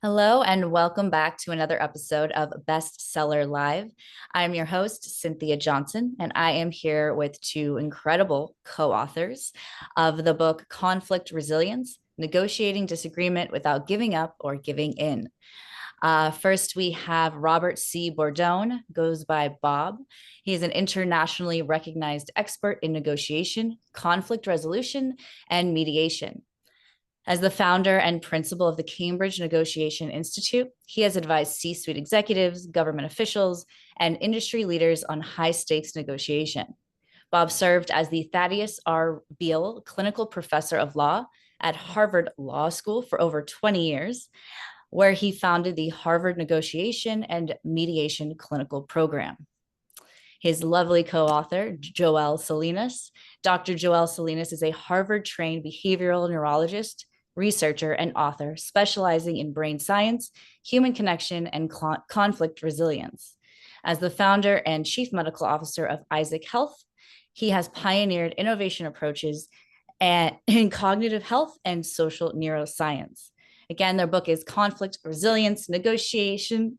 Hello, and welcome back to another episode of Bestseller Live. I'm your host, Cynthia Johnson, and I am here with two incredible co authors of the book Conflict Resilience: Negotiating Disagreement Without Giving Up or Giving In. First, we have Robert C. Bordone, goes by Bob. He is an internationally recognized expert in negotiation, conflict resolution, and mediation. As the founder and principal of the Cambridge Negotiation Institute, he has advised C suite executives, government officials, and industry leaders on high stakes negotiation. Bob served as the Thaddeus R. Beale Clinical Professor of Law at Harvard Law School for over 20 years, where he founded the Harvard Negotiation and Mediation Clinical Program. His lovely co author, Joel Salinas. Dr. Joel Salinas is a Harvard trained behavioral neurologist, researcher, and author specializing in brain science, human connection, and conflict resilience. As the founder and chief medical officer of Isaac Health, he has pioneered innovation approaches in cognitive health and social neuroscience. Again, their book is Conflict Resilience, Negotiating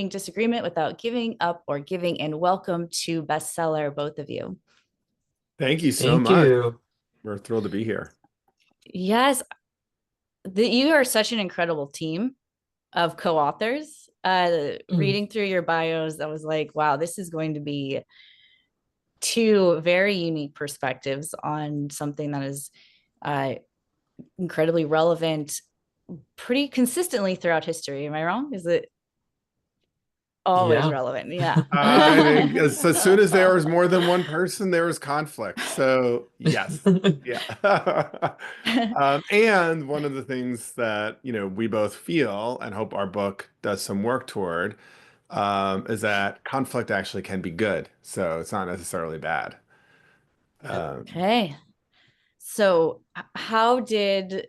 Disagreement Without Giving Up or Giving In. Welcome to bestseller, both of you. Thank you so Thank much. you. We're thrilled to be here. Yes, you are such an incredible team of co-authors. Reading through your bios, I was like, wow, this is going to be two very unique perspectives on something that is incredibly relevant pretty consistently throughout history. Am I wrong? Is it always relevant? Yeah. I think as soon as there was more than one person, there was conflict. So yes, yeah. And one of the things that we both feel and hope our book does some work toward is that conflict actually can be good. So it's not necessarily bad. Okay. So how did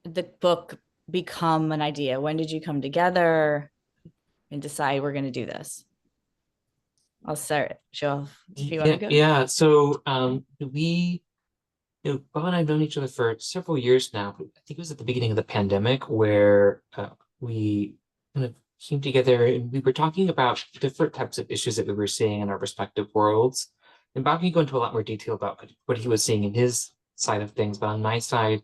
the book become an idea? When did you come together and decide we're going to do this? I'll start. Joe, if you want to go. Yeah. So we, Bob and I've known each other for several years now. I think it was at the beginning of the pandemic where we kind of came together and we were talking about different types of issues that we were seeing in our respective worlds. And Bob can go into a lot more detail about what he was seeing in his side of things, but on my side,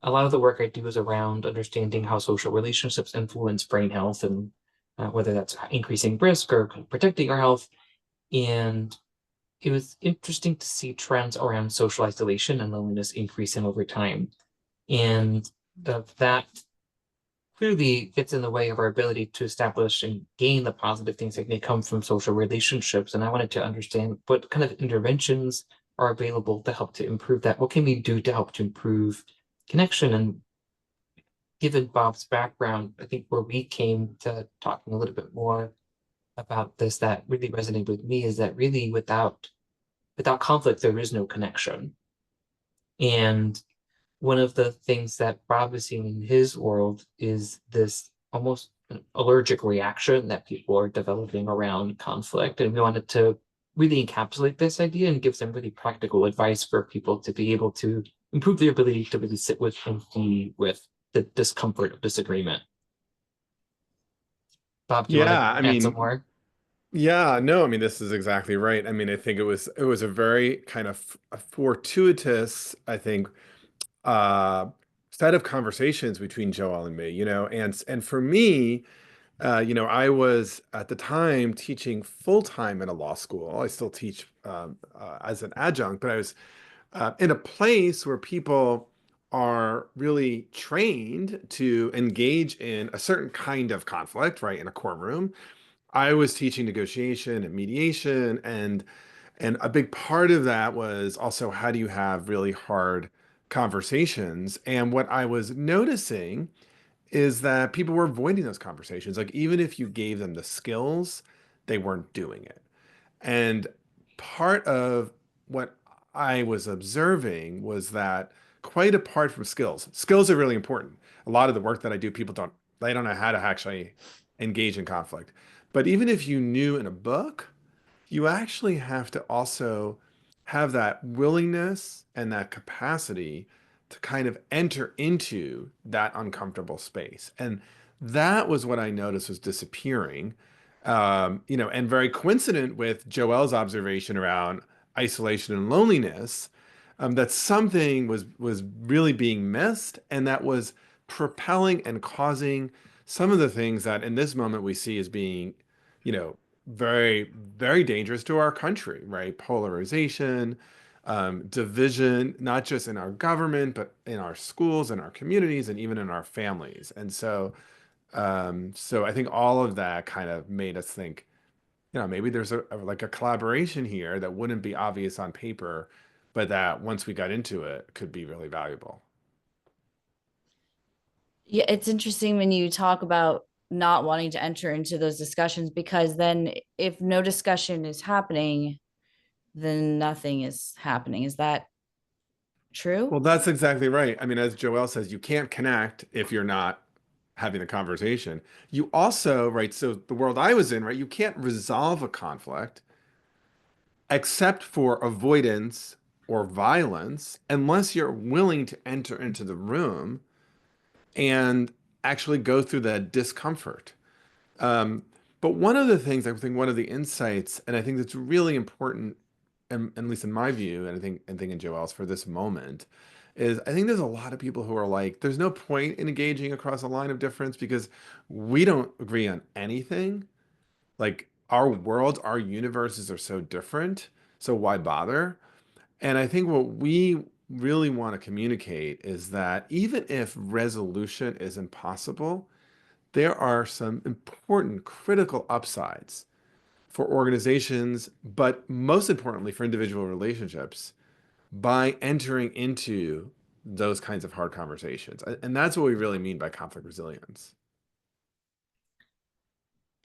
a lot of the work I do is around understanding how social relationships influence brain health and whether that's increasing risk or protecting our health. And it was interesting to see trends around social isolation and loneliness increasing over time. And that clearly gets in the way of our ability to establish and gain the positive things that may come from social relationships. And I wanted to understand what kind of interventions are available to help to improve that. What can we do to help to improve connection? And given Bob's background, I think where we came to talking a little bit more about this that really resonated with me is that really without conflict, there is no connection. And one of the things that Bob is seeing in his world is this almost allergic reaction that people are developing around conflict. And we wanted to really encapsulate this idea and give some really practical advice for people to be able to improve their ability to really sit with and be with the discomfort of disagreement. Bob, do you want to add some more? Yeah, no, I mean, this is exactly right. I mean, I think it was a very kind of a fortuitous, I think, uh, set of conversations between Joel and me, and for me, I was at the time teaching full time in a law school. I still teach as an adjunct, but I was in a place where people are really trained to engage in a certain kind of conflict, right, in a courtroom. I was teaching negotiation and mediation, and a big part of that was also how do you have really hard conversations. And what I was noticing is that people were avoiding those conversations. Like even if you gave them the skills, they weren't doing it. And part of what I was observing was that quite apart from skills are really important. A lot of the work that I do, they don't know how to actually engage in conflict. But even if you knew in a book, you actually have to also have that willingness and that capacity to kind of enter into that uncomfortable space. And That was what I noticed was disappearing. And very coincident with Joel's observation around isolation and loneliness, that something was really being missed, and that was propelling and causing some of the things that in this moment we see as being, you know, very, very dangerous to our country, right? Polarization, division, not just in our government, but in our schools, in our communities, and even in our families. And so I think all of that kind of made us think, maybe there's like a collaboration here that wouldn't be obvious on paper, but that once we got into it could be really valuable. Yeah, it's interesting when you talk about not wanting to enter into those discussions, because then if no discussion is happening, then nothing is happening. Is that true? Well, that's exactly right. I mean, as Joelle says, you can't connect if you're not having a conversation. You also, right, so the world I was in, right, you can't resolve a conflict except for avoidance or violence unless you're willing to enter into the room and actually go through that discomfort. Um, but one of the things, I think one of the insights, and I think that's really important, and at least in my view, and I think in Joel's for this moment, is I think there's a lot of people who are like, there's no point in engaging across a line of difference because we don't agree on anything. Like our worlds, our universes are so different. So why bother? And I think what we really want to communicate is that even if resolution is impossible, there are some important critical upsides for organizations, but most importantly for individual relationships by entering into those kinds of hard conversations. And that's what we really mean by conflict resilience.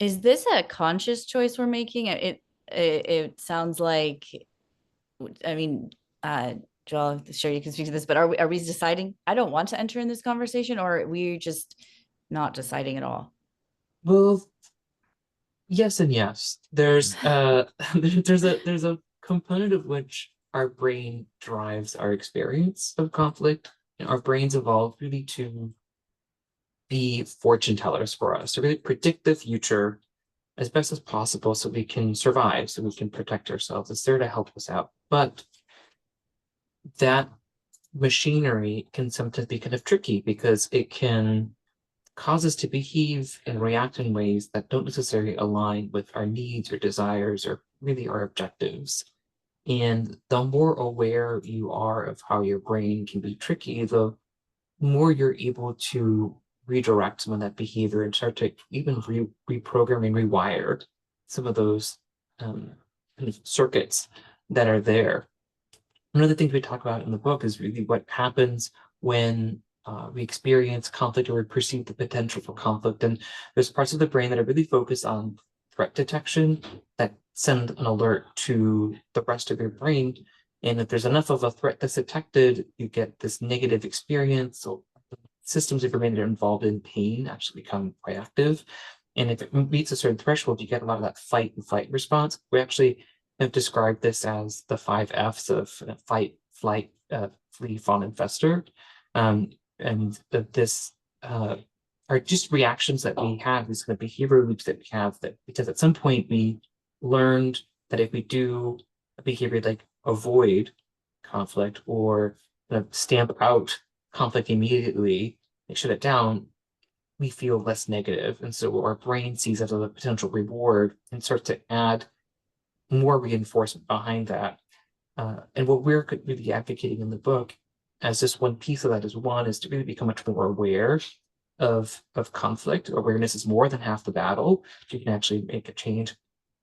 Is this a conscious choice we're making? It sounds like, I mean, uh, Joel, sure you can speak to this, but are we deciding I don't want to enter in this conversation, or are we just not deciding at all? Well, yes and yes. There's there's a component of which our brain drives our experience of conflict. Our brains evolved really to be fortune tellers for us, to really predict the future as best as possible so we can survive, so we can protect ourselves. It's there to help us out. But that machinery can sometimes be kind of tricky because it can cause us to behave and react in ways that don't necessarily align with our needs or desires or really our objectives. And the more aware you are of how your brain can be tricky, the more you're able to redirect some of that behavior and start to even reprogram and rewire some of those kind of circuits that are there. One of the things we talk about in the book is really what happens when we experience conflict or we perceive the potential for conflict. And there's parts of the brain that are really focused on threat detection that send an alert to the rest of your brain. And if there's enough of a threat that's detected, you get this negative experience. So systems of your brain that are involved in pain actually become reactive. And if it meets a certain threshold, you get a lot of that fight and flight response. We actually have described this as the 5 Fs of fight, flight, flee, fawn, and fester. And this are just reactions that we have, these kind of behavioral loops that we have, that because at some point we learned that if we do a behavior like avoid conflict or stamp out conflict immediately, like shut it down, we feel less negative. And so our brain sees that as a potential reward and starts to add more reinforcement behind that. And what we're really advocating in the book as just one piece of that is to really become much more aware of conflict. Awareness is more than half the battle. You can actually make a change.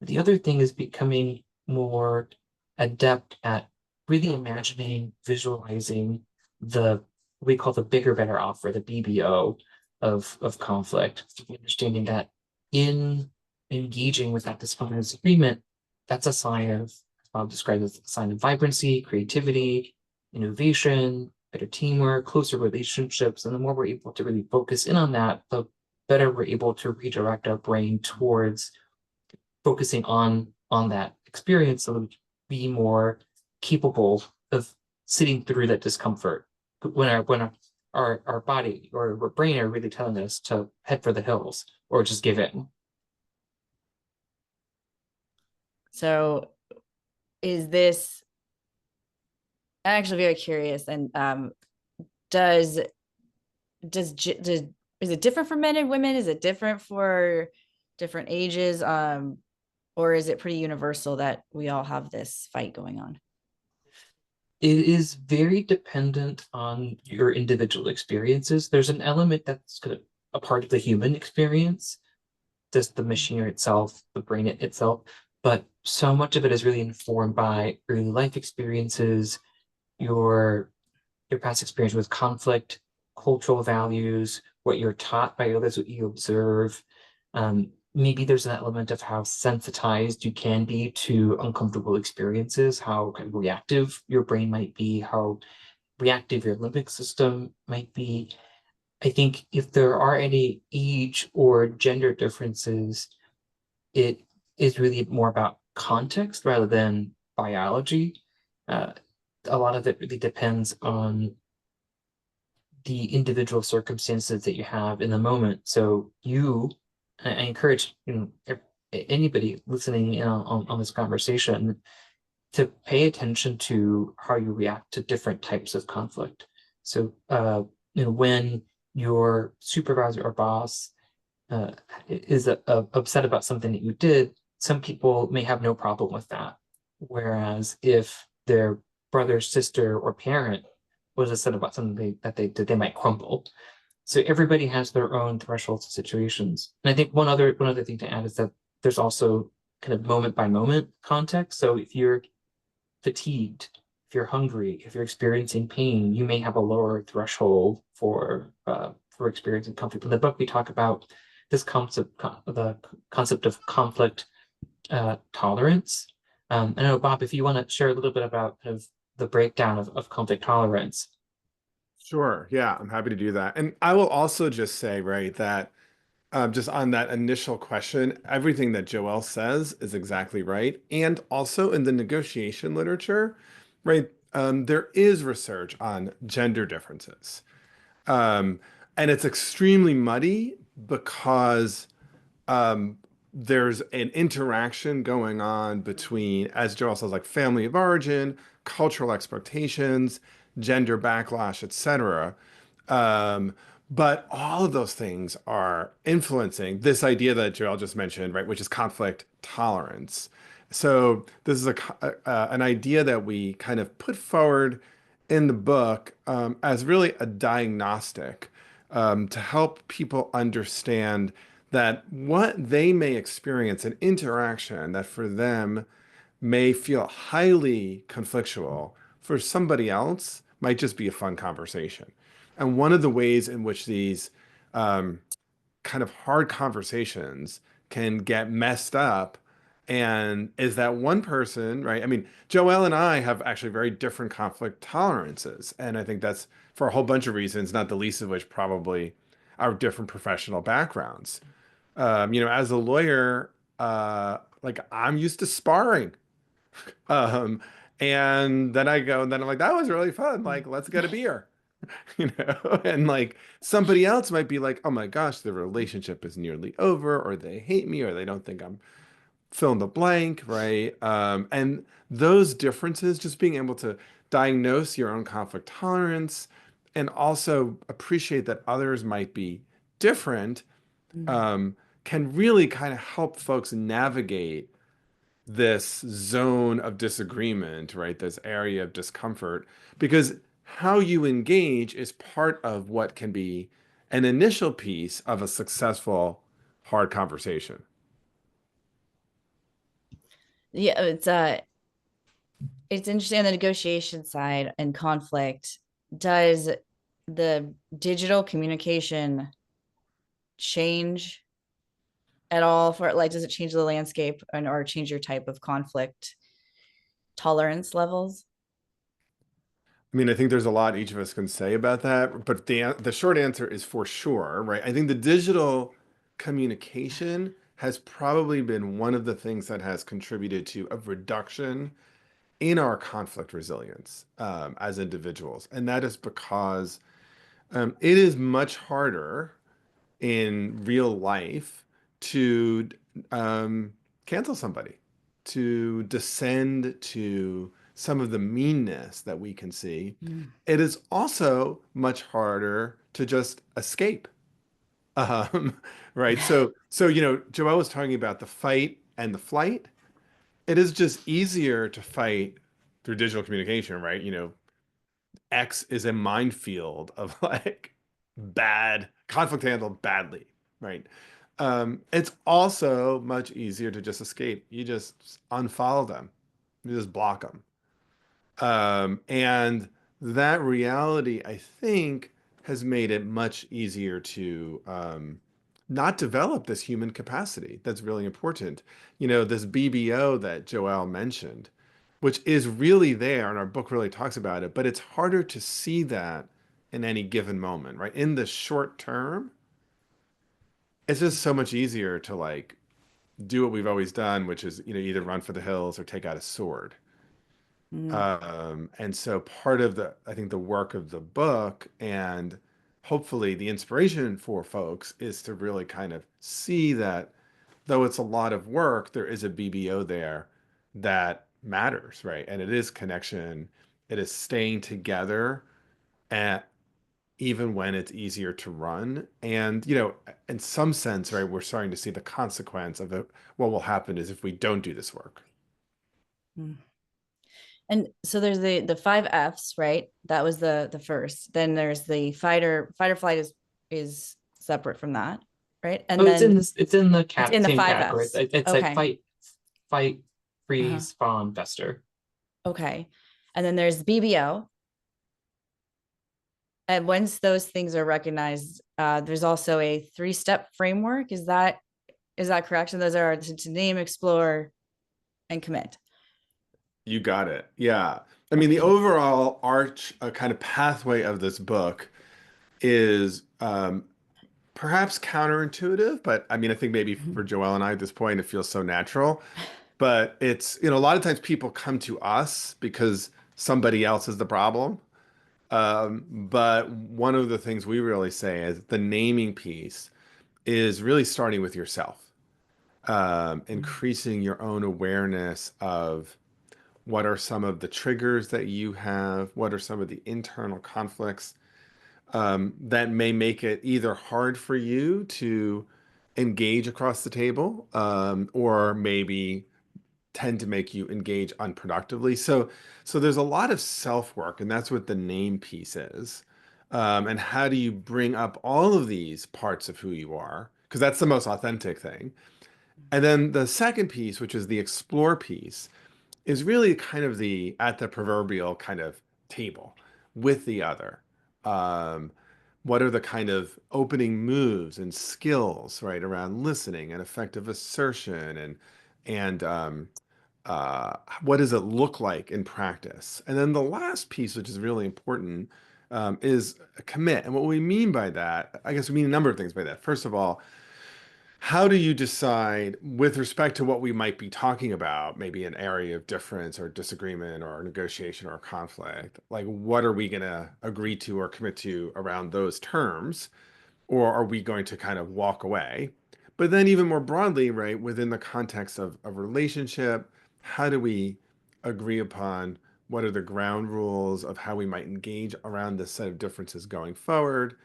The other thing is becoming more adept at really imagining, visualizing the what we call the bigger, better offer, the BBO of conflict. Understanding that in engaging with that disagreement, that's a sign of, Bob described as a sign of vibrancy, creativity, innovation, better teamwork, closer relationships. And the more we're able to really focus in on that, the better we're able to redirect our brain towards focusing on that experience so that we can be more capable of sitting through that discomfort. When our our body or our brain are really telling us to head for the hills or just give in. So is this, I'm actually very curious. And does does is it different for men and women? Is it different for different ages? Or is it pretty universal that we all have this fight going on? It is very dependent on your individual experiences. There's an element that's kind of a part of the human experience, just the machine itself, the brain itself, but so much of it is really informed by early life experiences, your your past experience with conflict, cultural values, what you're taught by others, what you observe. Maybe there's an element of how sensitized you can be to uncomfortable experiences, how kind of reactive your brain might be, how reactive your limbic system might be. I think if there are any age or gender differences, it is really more about context rather than biology. Uh, a lot of it really depends on the individual circumstances that you have in the moment. So I encourage anybody listening in on this conversation to pay attention to how you react to different types of conflict. So when your supervisor or boss uh, is upset about something that you did, some people may have no problem with that. Whereas if their brother, sister, or parent was upset about something that they did, they might crumble. So everybody has their own thresholds of situations. And I think one other thing to add is that there's also kind of moment by moment context. So if you're fatigued, if you're hungry, if you're experiencing pain, you may have a lower threshold for experiencing conflict. In the book, we talk about this the concept of conflict tolerance. I know, Bob, if you want to share a little bit about kind of the breakdown of conflict tolerance. Sure. Yeah, I'm happy to do that. And I will also just say, right, that just on that initial question, everything that Joel says is exactly right. And also in the negotiation literature, right, there is research on gender differences. Um, and it's extremely muddy because um, there's an interaction going on between, as Joel says, like family of origin, cultural expectations, gender backlash, etc. Um, but all of those things are influencing this idea that Joel just mentioned, right, which is conflict tolerance. So this is an idea that we kind of put forward in the book as really a diagnostic to help people understand that what they may experience an interaction that for them may feel highly conflictual, for somebody else might just be a fun conversation. And one of the ways in which these um, kind of hard conversations can get messed up and is that one person, right? I mean, Joelle and I have actually very different conflict tolerances. And I think that's for a whole bunch of reasons, not the least of which probably our different professional backgrounds. As a lawyer, like I'm used to sparring. Um, and then I go, and then I'm like, that was really fun. Like, let's get a beer, And like somebody else might be like, oh my gosh, the relationship is nearly over, or they hate me, or they don't think I'm fill in the blank, right? And those differences, just being able to diagnose your own conflict tolerance and also appreciate that others might be different, Mm. um, can really kind of help folks navigate this zone of disagreement, right? This area of discomfort, because how you engage is part of what can be an initial piece of a successful hard conversation. Yeah, it's interesting on the negotiation side and conflict. Does the digital communication change at all for, like, does it change the landscape and or change your type of conflict tolerance levels? I mean, I think there's a lot each of us can say about that, but the short answer is for sure, right? I think the digital communication has probably been one of the things that has contributed to a reduction in our conflict resilience as individuals, and that is because It is much harder in real life to um, cancel somebody, to descend to some of the meanness that we can see. Mm. It is also much harder to just escape. Um, right. So, Joelle was talking about the fight and the flight. It is just easier to fight through digital communication, right? X is a minefield of like bad conflict handled badly, right? It's also much easier to just escape. You just unfollow them, you just block them. And that reality, I think, has made it much easier to not develop this human capacity. That's really important. This BBO that Joelle mentioned, which is really there, and our book really talks about it, but it's harder to see that in any given moment, right? In the short term, it's just so much easier to like do what we've always done, which is, either run for the hills or take out a sword. Mm. And so part of I think the work of the book and hopefully the inspiration for folks is to really kind of see that though it's a lot of work, there is a BBO there that matters, right? And it is connection, it is staying together at even when it's easier to run. And, in some sense, right, we're starting to see the consequence of it. What will happen is if we don't do this work. Mm. And so there's the five F's, right? That was the first. Then there's the fight or flight is separate from that, right? Oh, And it's in then this. It's in the it's cat in the same five category. F's. It's like Okay. fight, Uh-huh. freeze, fawn, fester. Okay. And then there's BBO. And once those things are recognized, there's also a three-step framework. Is that correct? So those are to name, explore, and commit. You got it. Yeah. I mean, the Okay. overall arch, kind of pathway of this book is perhaps counterintuitive, but I mean, I think maybe Mhm. for Joelle and I at this point, it feels so natural. But it's, a lot of times people come to us because somebody else is the problem. But one of the things we really say is the naming piece is really starting with yourself, increasing your own awareness of what are some of the triggers that you have, what are some of the internal conflicts that may make it either hard for you to engage across the table, or maybe tend to make you engage unproductively. So there's a lot of self-work, and that's what the name piece is. And how do you bring up all of these parts of who you are? Because that's the most authentic thing. And then the second piece, which is the explore piece, is really kind of the at the proverbial kind of table with the other. Um, what are the kind of opening moves and skills, right, around listening and effective assertion and what does it look like in practice? And then the last piece, which is really important, is a commit. And what we mean by that, I guess we mean a number of things by that. First of all, how do you decide with respect to what we might be talking about, maybe an area of difference or disagreement or negotiation or conflict? Like, what are we going to agree to or commit to around those terms? Or are we going to kind of walk away? But then, even more broadly, right, within the context of a relationship, how do we agree upon what are the ground rules of how we might engage around this set of differences going forward?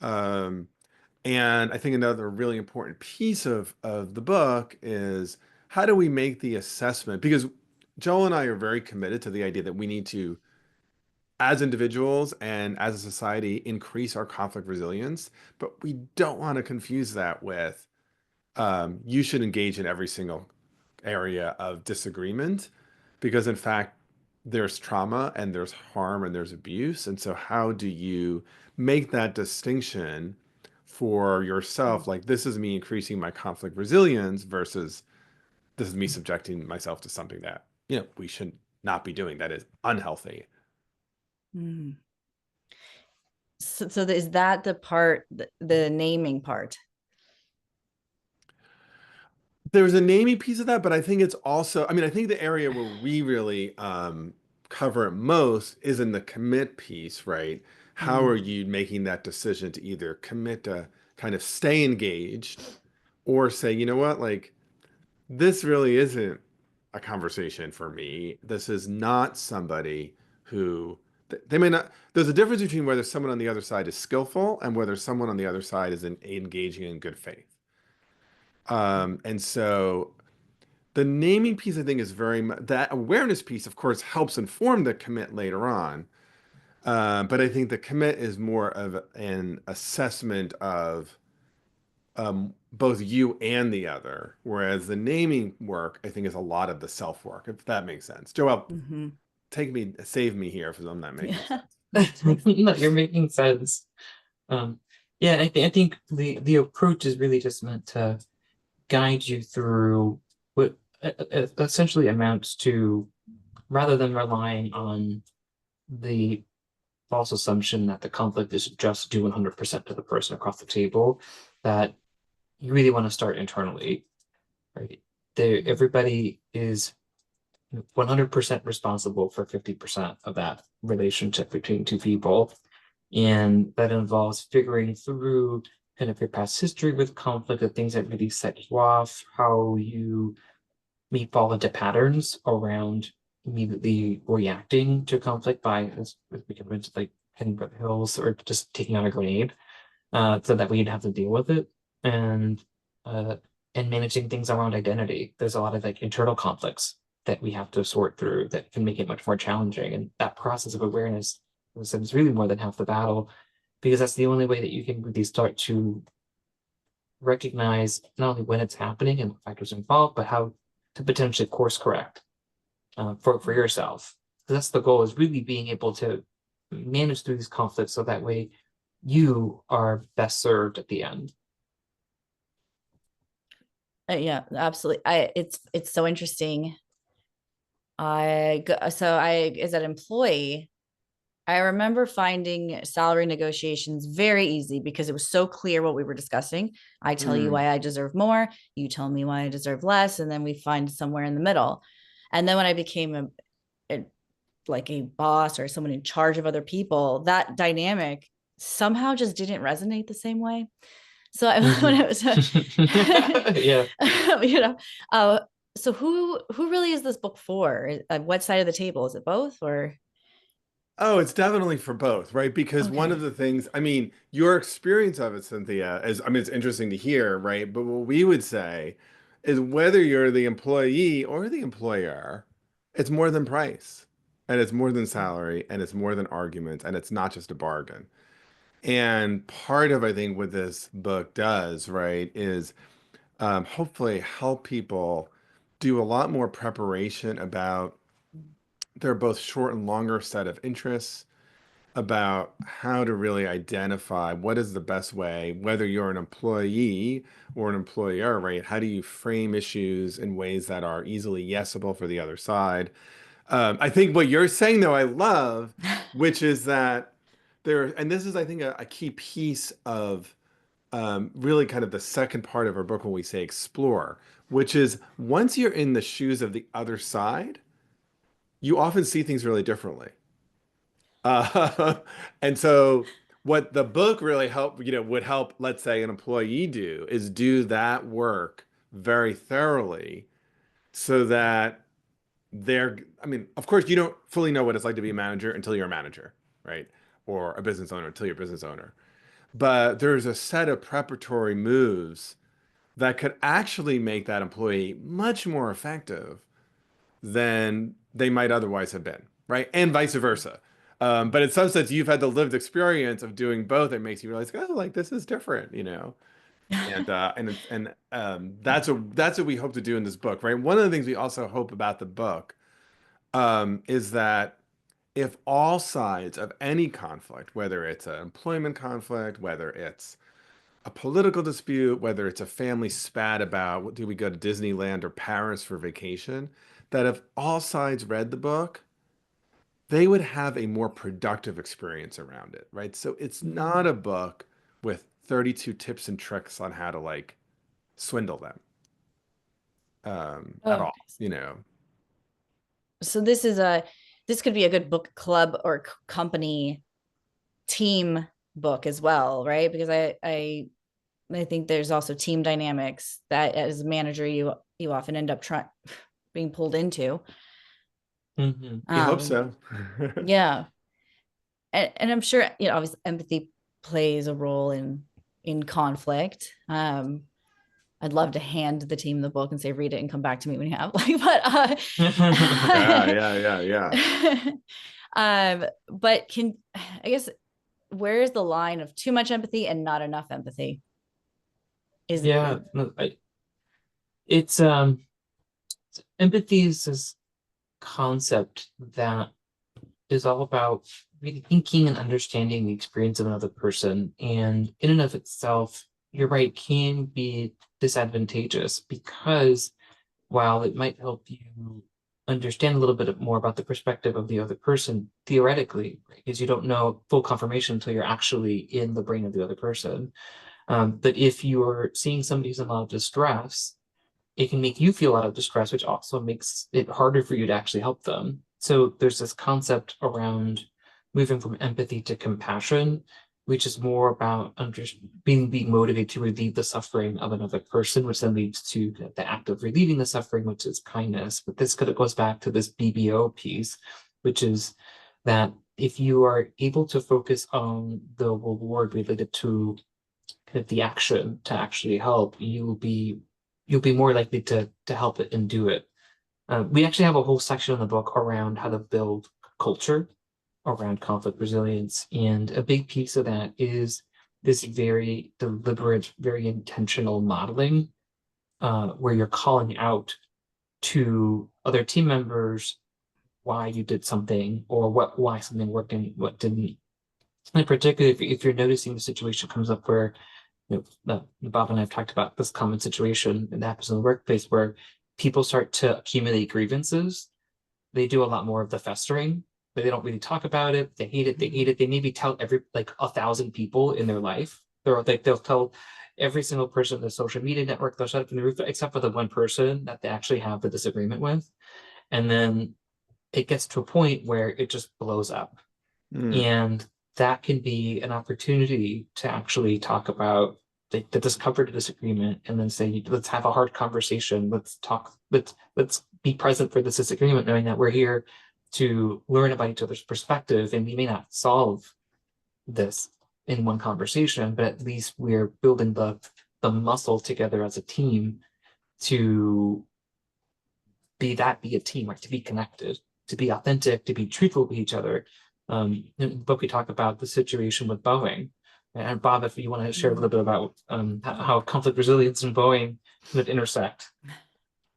Um, and I think another really important piece of the book is how do we make the assessment? Because Joel and I are very committed to the idea that we need to, as individuals and as a society, increase our conflict resilience, but we don't want to confuse that with you should engage in every single area of disagreement, because in fact, there's trauma and there's harm and there's abuse. And so, how do you make that distinction for yourself? Like, this is me increasing my conflict resilience versus this is me subjecting myself to something that, we should not be doing that is unhealthy. Mm. So is that the part, the naming part? There's a naming piece of that, but I think it's also, I mean, I think the area where we really cover it most is in the commit piece, right? how are you making that decision to either commit to kind of stay engaged or say, you know what, like this really isn't a conversation for me. This is not somebody who they may not. There's a difference between whether someone on the other side is skillful and whether someone on the other side is engaging in good faith. And so the naming piece, I think, is very much that awareness piece, of course, helps inform the commit later on. But I think the commit is more of an assessment of both you and the other, whereas the naming work, I think, is a lot of the self work, if that makes sense. Joel, Mm-hmm. save me here if I'm not making Yeah. sense. No, you're making sense. Um, yeah, I think the approach is really just meant to guide you through what essentially amounts to, rather than relying on the false assumption that the conflict is just due 100% to the person across the table, that you really want to start internally, right? Everybody is 100% responsible for 50% of that relationship between two people. And that involves figuring through kind of your past history with conflict, the things that really set you off, how you may fall into patterns around immediately reacting to conflict by, as we can mention, like heading for the hills or just taking out a grenade, so that we'd have to deal with it. And uh, and managing things around identity. There's a lot of like internal conflicts that we have to sort through that can make it much more challenging. And that process of awareness is really more than half the battle, because that's the only way that you can really start to recognize not only when it's happening and what factors involved, but how to potentially course correct for yourself. So that's the goal, is really being able to manage through these conflicts so that way you are best served at the end. Yeah, absolutely. It's so interesting. As an employee, I remember finding salary negotiations very easy because it was so clear what we were discussing. I tell you Mm, why I deserve more, you tell me why I deserve less, and then we find somewhere in the middle. And then when I became a like a boss or someone in charge of other people, that dynamic somehow just didn't resonate the same way. So when Mhm. I was, Yeah. you know, uh, so who really is this book for? What side of the table is it? Both or Oh, it's definitely for both, right? Because one of okay? the things, I mean, your experience of it, Cynthia, is, I mean, it's interesting to hear, right? But what we would say is whether you're the employee or the employer, it's more than price, and it's more than salary, and it's more than argument, and it's not just a bargain. And part of, I think, what this book does, right, is hopefully help people do a lot more preparation about their both short and longer set of interests, about how to really identify what is the best way, whether you're an employee or an employer, right? How do you frame issues in ways that are easily yesable for the other side? I think what you're saying, though, I love, which is that there, and this is, I think, a key piece of really kind of the second part of our book when we say explore, which is once you're in the shoes of the other side, you often see things really differently. Uh, and so what the book really would help, let's say, an employee do is do that work very thoroughly so that I mean, of course, you don't fully know what it's like to be a manager until you're a manager, right? Or a business owner until you're a business owner. But there's a set of preparatory moves that could actually make that employee much more effective than they might otherwise have been, right? And vice versa. But in some sense, you've had the lived experience of doing both. It makes you realize, oh, like this is different, you know. And that's what we hope to do in this book, right? One of the things we also hope about the book is that if all sides of any conflict, whether it's an employment conflict, whether it's a political dispute, whether it's a family spat about do we go to Disneyland or Paris for vacation, that if all sides read the book, they would have a more productive experience around it, right? So it's not a book with 32 tips and tricks on how to like swindle them at Oh, all, you know. so this could be a good book club or company team book as well, right? Because I think there's also team dynamics that as a manager you often end up trying being pulled into. We hope Um, so. yeah, and I'm sure obviously empathy plays a role in conflict. I'd love to hand the team the book and say read it and come back to me when you have Yeah, yeah, yeah, yeah. but I guess where is the line of too much empathy and not enough empathy? Yeah, no, it's empathy is this concept that is all about really thinking and understanding the experience of another person. And in and of itself, you're right, can be disadvantageous because while it might help you understand a little bit more about the perspective of the other person, theoretically, right, because you don't know full confirmation until you're actually in the brain of the other person. But if you're seeing somebody who's in a lot of distress, it can make you feel out of distress, which also makes it harder for you to actually help them. So there's this concept around moving from empathy to compassion, which is more about being motivated to relieve the suffering of another person, which then leads to the act of relieving the suffering, which is kindness. But this kind of goes back to this BBO piece, which is that if you are able to focus on the reward related to kind of the action to actually help, you'll be more likely to help it and do it. We actually have a whole section in the book around how to build culture around conflict resilience, and a big piece of that is this very deliberate, very intentional modeling, where you're calling out to other team members why you did something or why something worked and what didn't. And particularly if you're noticing the situation comes up where Bob and I have talked about this common situation that happens in the workplace where people start to accumulate grievances. They do a lot more of the festering, but they don't really talk about it. They hate it. They hate it. They maybe tell every like 1,000 people in their life. They'll tell every single person in the social media network. They'll shut up in the roof except for the one person that they actually have the disagreement with, and then it gets to a point where it just blows up. Mm. And that can be an opportunity to actually talk about the discovered disagreement and then say, let's have a hard conversation. Let's talk, let's be present for this disagreement, knowing that we're here to learn about each other's perspective. And we may not solve this in one conversation, but at least we're building the muscle together as a team to be a team, right? To be connected, to be authentic, to be truthful with each other. In the book, we talk about the situation with Boeing. And Bob, if you want to share a little bit about how conflict resilience and Boeing kind of intersect.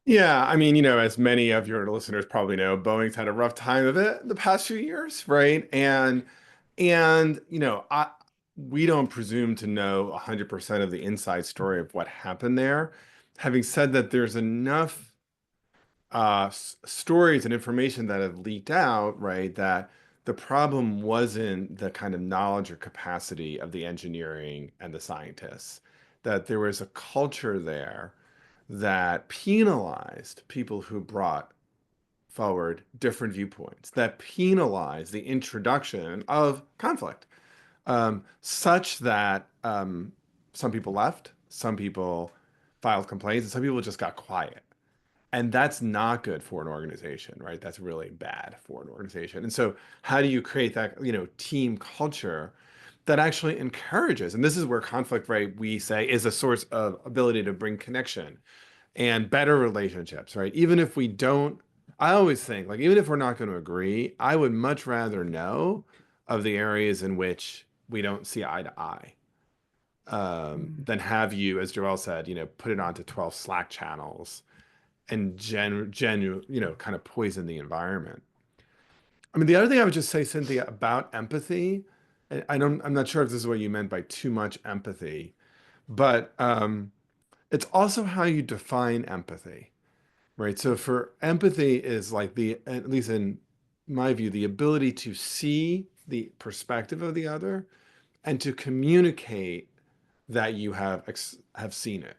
Yeah, I mean, as many of your listeners probably know, Boeing's had a rough time of it the past few years, right? And we don't presume to know 100% of the inside story of what happened there. Having said that, there's enough stories and information that have leaked out, right, that the problem wasn't the kind of knowledge or capacity of the engineering and the scientists, that there was a culture there that penalized people who brought forward different viewpoints, that penalized the introduction of conflict, such that some people left, some people filed complaints, and some people just got quiet. And that's not good for an organization, right? That's really bad for an organization. And so how do you create that, team culture that actually encourages, and this is where conflict, right, we say is a source of ability to bring connection and better relationships, right? Even if we don't, I always think, like, even if we're not going to agree, I would much rather know of the areas in which we don't see eye to eye, than have you, as Joel said, put it onto 12 Slack channels and kind of poison the environment. I mean, the other thing I would just say, Cynthia, about empathy, I'm not sure if this is what you meant by too much empathy, but it's also how you define empathy, right? So for empathy is like at least in my view, the ability to see the perspective of the other and to communicate that you have seen it.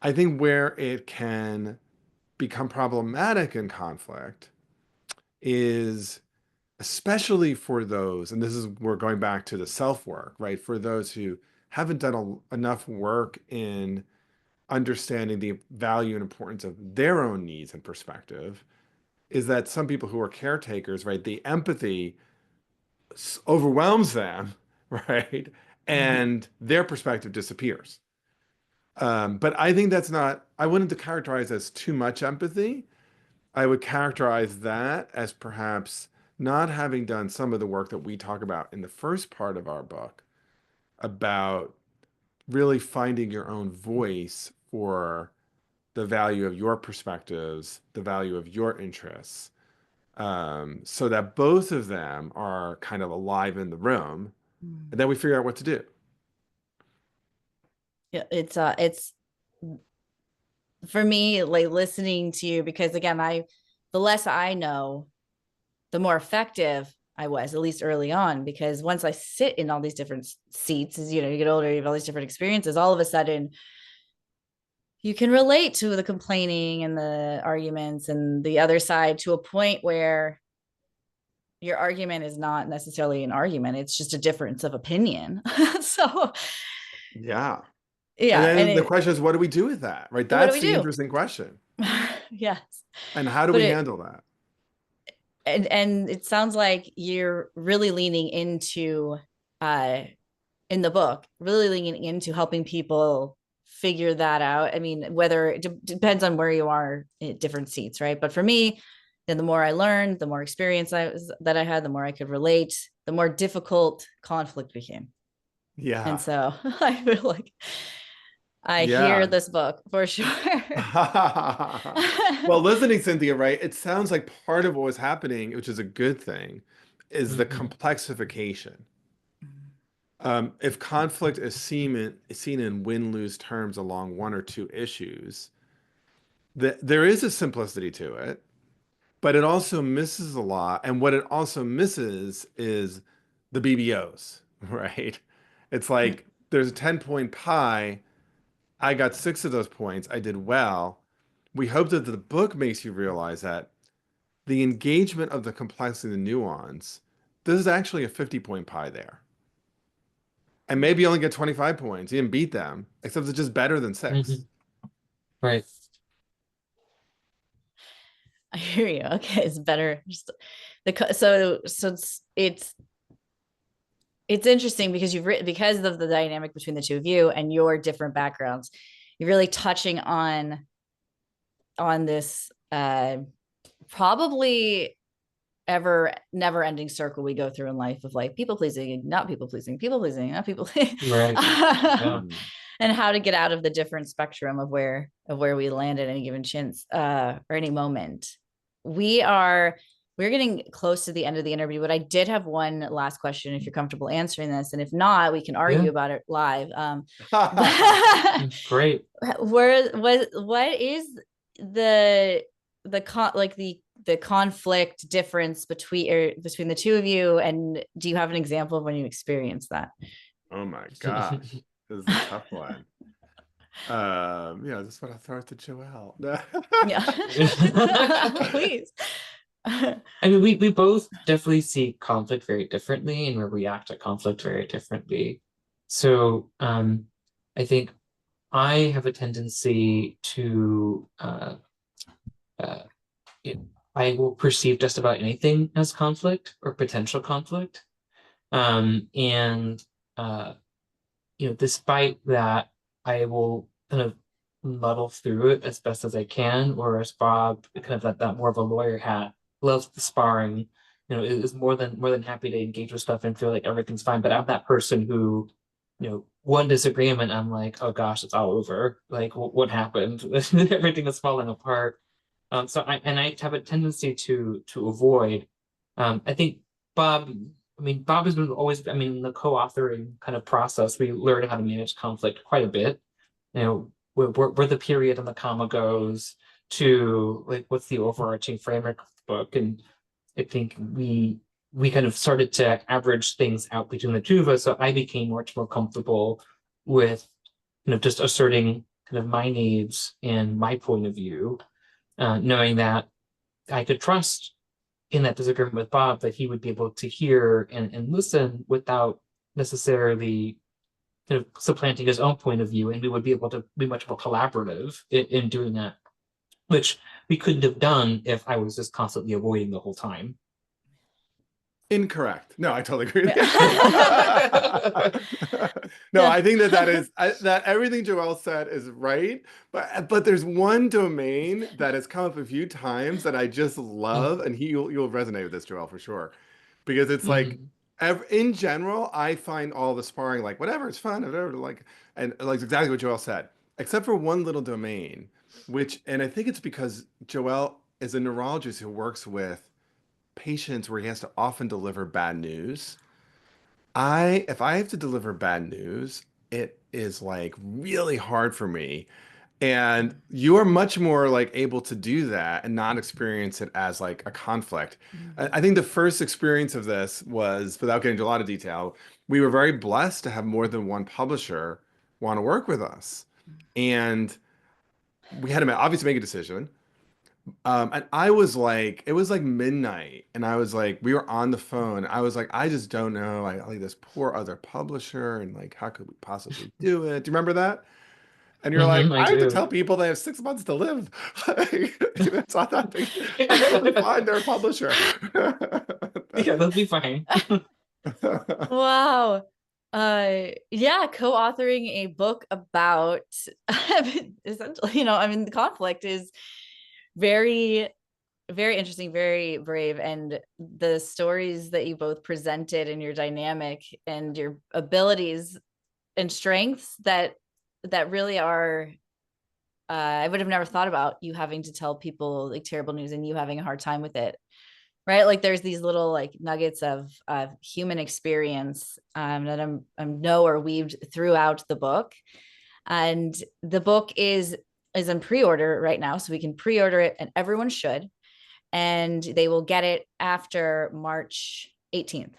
I think where it can become problematic in conflict is especially for those, and this is, we're going back to the self work, right? For those who haven't done enough work in understanding the value and importance of their own needs and perspective, is that some people who are caretakers, right, the empathy overwhelms them, right? And their perspective disappears. But I think that's not, I wouldn't characterize as too much empathy. I would characterize that as perhaps not having done some of the work that we talk about in the first part of our book about really finding your own voice for the value of your perspectives, the value of your interests, so that both of them are kind of alive in the room, and then we figure out what to do. Yeah, it's for me, like listening to you, because again, the less I know, the more effective I was, at least early on, because once I sit in all these different seats, as you know, you get older, you have all these different experiences, all of a sudden you can relate to the complaining and the arguments and the other side to a point where your argument is not necessarily an argument. It's just a difference of opinion. So Yeah. And yeah. And then the question is, what do we do with that? Right? what do That's we the do? interesting question. Yes. And how do But we handle that? and it sounds like you're really leaning into uh in the book, really leaning into helping people figure that out. I mean, whether it depends on where you are at different seats, right? But for me, then the more I learned, the more experience that I had, the more I could relate, the more difficult conflict became. And Yeah. so I feel like I hear Yeah. this book for sure. Well, listening, Cynthia, right? It sounds like part of what was happening, which is a good thing, is the Mhm. complexification. If conflict is seen in win-lose terms along one or two issues, there is a simplicity to it, but it also misses a lot. And what it also misses is the BBOs, right? It's like there's a 10-point pie. I got 6 of those points. I did well. We hope that the book makes you realize that the engagement of the complexity and the nuance, this is actually a 50-point pie there. And maybe you only get 25 points. You didn't beat them, except it's just better than 6. Mhm. Right. I hear you. Okay, it's better. Just so it's interesting because you've written, because of the dynamic between the two of you and your different backgrounds, you're really touching on this probably ever never ending circle we go through in life of like people pleasing, not people pleasing, people pleasing, not people Right. Yeah. and how to get out of the different spectrum of where we land at any given chance or any moment. We're getting close to the end of the interview, but I did have one last question if you're comfortable answering this, and if not, we can Yeah. argue about it live. Great. What is the like the conflict difference between the two of you, and do you have an example of when you experienced that? Oh my gosh. This is a tough one. Yeah, this is what I throw it to Joelle. Yeah. Please. I mean, we both definitely see conflict very differently and we react to conflict very differently. So I think I have a tendency to uh, I will perceive just about anything as conflict or potential conflict. And despite that, I will kind of muddle through it as best as I can, or as Bob, kind of that more of a lawyer hat, loves the sparring, is more than happy to engage with stuff and feel like everything's fine. But I'm that person who, one disagreement, I'm like, oh gosh, it's all over. Like, what happened? Everything is falling apart. I have a tendency to avoid. I think Bob. I mean, Bob has been always. I mean, in the co-authoring kind of process, we learn how to manage conflict quite a bit. Where the period and the comma goes to like what's the overarching framework of the book, and I think we kind of started to average things out between the two of us. So I became much more comfortable with just asserting kind of my needs and my point of view, knowing that I could trust in that disagreement with Bob, that he would be able to hear and listen without necessarily kind of supplanting his own point of view, and we would be able to be much more collaborative in doing that, which we couldn't have done if I was just constantly avoiding the whole time. Incorrect. No, I totally agree with you. No, I think that everything Joel said is right, but there's one domain that has come up a few times that I just love, and you'll resonate with this, Joel, for sure, because it's like in general, I find all the sparring like whatever, it's fun, whatever, like, and like exactly what Joel said, except for one little domain, and I think it's because Joel is a neurologist who works with patients where he has to often deliver bad news. If I have to deliver bad news, it is like really hard for me. And you are much more like able to do that and not experience it as like a conflict. I think the first experience of this was, without getting into a lot of detail, we were very blessed to have more than one publisher want to work with us. And we had to obviously make a decision. And I was like, it was like midnight, and I was like, we were on the phone. I was like, I just don't know. I like this poor other publisher, and like, how could we possibly do it? Do you remember that? And you're like, I I have to do. tell people they have 6 months to live. It's not that big. I totally find their publisher. Yeah, they'll be fine. Wow. Yeah, co-authoring a book about essentially, the conflict is very, very interesting, very brave. And the stories that you both presented and your dynamic and your abilities and strengths that really are, I would have never thought about you having to tell people like terrible news and you having a hard time with it. Right. Like there's these little like nuggets of human experience that I'm know are weaved throughout the book. And the book is in pre-order right now. So we can pre-order it, and everyone should. And they will get it after March 18th.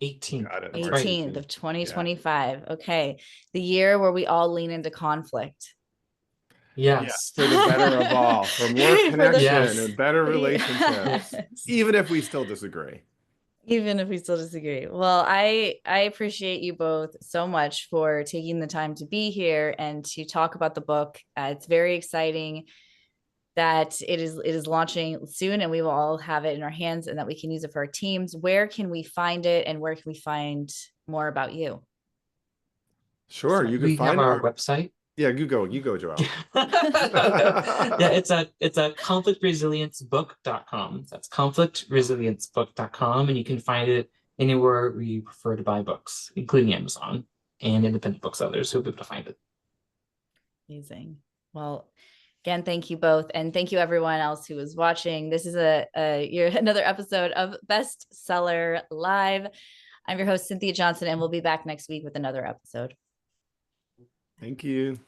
18th. Got it. That's March right. 18th of 2025. Yeah. Okay. The year where we all lean into conflict. Yes. For the better of all, for more connection Yes. and better relationships, even if we still disagree. Even if we still disagree. Well, I appreciate you both so much for taking the time to be here and to talk about the book. It's very exciting that it is launching soon, and we will all have it in our hands and that we can use it for our teams. Where can we find it, and where can we find more about you? Sure, you can We find have our website. Yeah, you go, Joel. Yeah, it's a conflictresilience.book.com. That's conflictresilience.book.com, and you can find it anywhere we prefer to buy books, including Amazon and independent booksellers who'll be able to find it. Amazing. Well, again, thank you both, and thank you everyone else who was watching. This is another episode of Bestseller Live. I'm your host, Cynthia Johnson, and we'll be back next week with another episode. Thank you.